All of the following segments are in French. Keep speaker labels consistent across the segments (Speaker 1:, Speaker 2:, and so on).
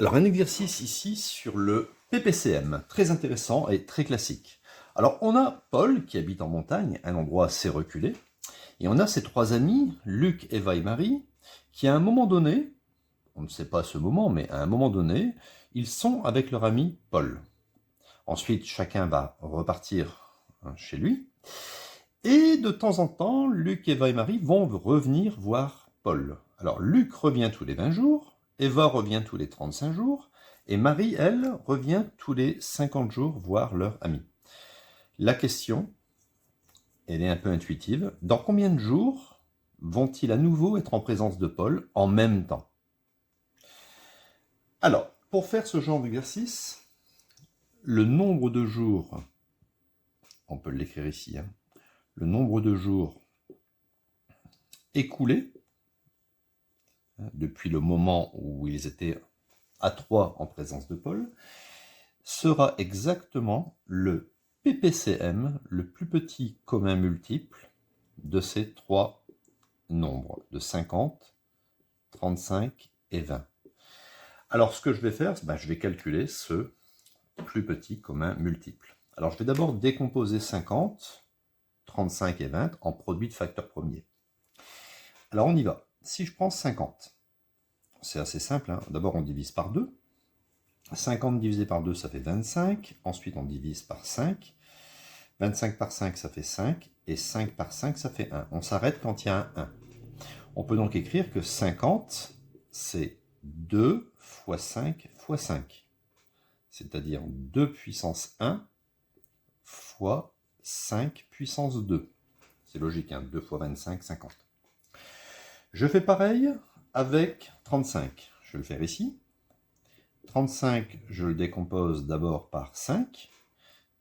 Speaker 1: Alors un exercice ici sur le PPCM, très intéressant et très classique. Alors on a Paul qui habite en montagne, un endroit assez reculé, et on a ses trois amis, Luc, Eva et Marie, qui à un moment donné, on ne sait pas ce moment, mais à un moment donné, ils sont avec leur ami Paul. Ensuite, chacun va repartir chez lui, et de temps en temps, Luc, Eva et Marie vont revenir voir Paul. Alors Luc revient tous les 20 jours, Eva revient tous les 35 jours, et Marie, elle, revient tous les 50 jours voir leur ami. La question, elle est un peu intuitive. Dans combien de jours vont-ils à nouveau être en présence de Paul en même temps? Alors, pour faire ce genre d'exercice, le nombre de jours, on peut l'écrire ici, le nombre de jours écoulés depuis le moment où ils étaient à 3 en présence de Paul, sera exactement le PPCM, le plus petit commun multiple de ces trois nombres, de 50, 35 et 20. Alors ce que je vais faire, je vais calculer ce plus petit commun multiple. Alors je vais d'abord décomposer 50, 35 et 20 en produits de facteurs premiers. Alors on y va. Si je prends 50, c'est assez simple, d'abord on divise par 2. 50 divisé par 2, ça fait 25. Ensuite, on divise par 5. 25 par 5, ça fait 5. Et 5 par 5, ça fait 1. On s'arrête quand il y a un 1. On peut donc écrire que 50, c'est 2 fois 5 fois 5. C'est-à-dire 2 puissance 1 fois 5 puissance 2. C'est logique, 2 fois 25, 50. Je fais pareil avec 35. Je vais le faire ici. 35, je le décompose d'abord par 5.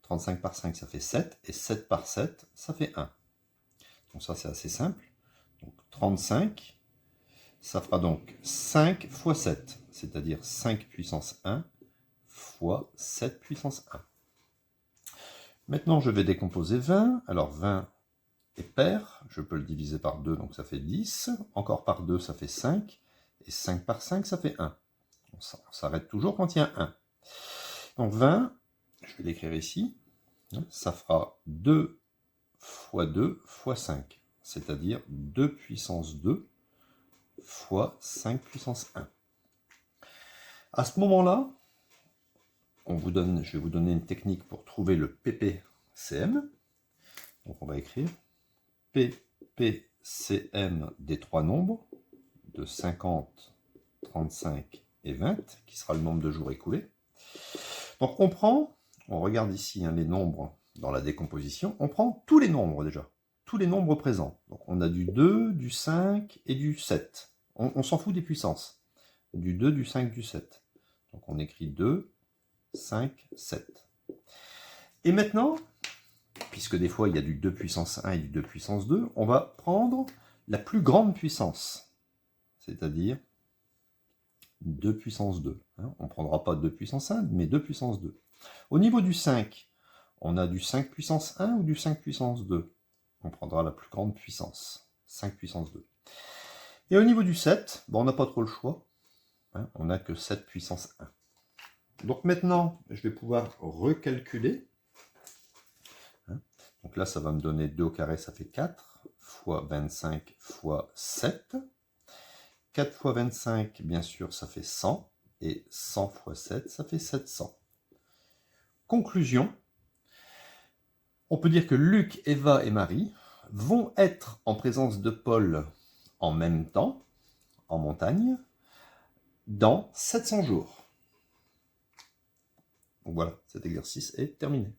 Speaker 1: 35 par 5, ça fait 7. Et 7 par 7, ça fait 1. Donc ça, c'est assez simple. Donc 35, ça fera donc 5 fois 7, c'est-à-dire 5 puissance 1 fois 7 puissance 1. Maintenant, je vais décomposer 20. Alors 20 est pair, je peux le diviser par 2, donc ça fait 10. Encore par 2, ça fait 5. Et 5 par 5, ça fait 1. On s'arrête toujours quand il y a 1. Donc 20, je vais l'écrire ici, ça fera 2 fois 2 fois 5, c'est-à-dire 2 puissance 2 fois 5 puissance 1. À ce moment-là, je vais vous donner une technique pour trouver le PPCM. Donc on va écrire PPCM des trois nombres de 50, 35 et 20, qui sera le nombre de jours écoulés. Donc on regarde ici les nombres dans la décomposition, on prend tous les nombres déjà, tous les nombres présents. Donc on a du 2, du 5 et du 7. On s'en fout des puissances. Du 2, du 5, du 7. Donc on écrit 2, 5, 7. Et maintenant, puisque des fois il y a du 2 puissance 1 et du 2 puissance 2, on va prendre la plus grande puissance, c'est-à-dire 2 puissance 2. On ne prendra pas 2 puissance 1, mais 2 puissance 2. Au niveau du 5, on a du 5 puissance 1 ou du 5 puissance 2. On prendra la plus grande puissance, 5 puissance 2. Et au niveau du 7, on n'a pas trop le choix. On n'a que 7 puissance 1. Donc maintenant, je vais pouvoir recalculer. Donc là, ça va me donner 2 au carré, ça fait 4, fois 25 fois 7. 4 fois 25, bien sûr, ça fait 100. Et 100 fois 7, ça fait 700. Conclusion, on peut dire que Luc, Eva et Marie vont être en présence de Paul en même temps, en montagne, dans 700 jours. Donc voilà, cet exercice est terminé.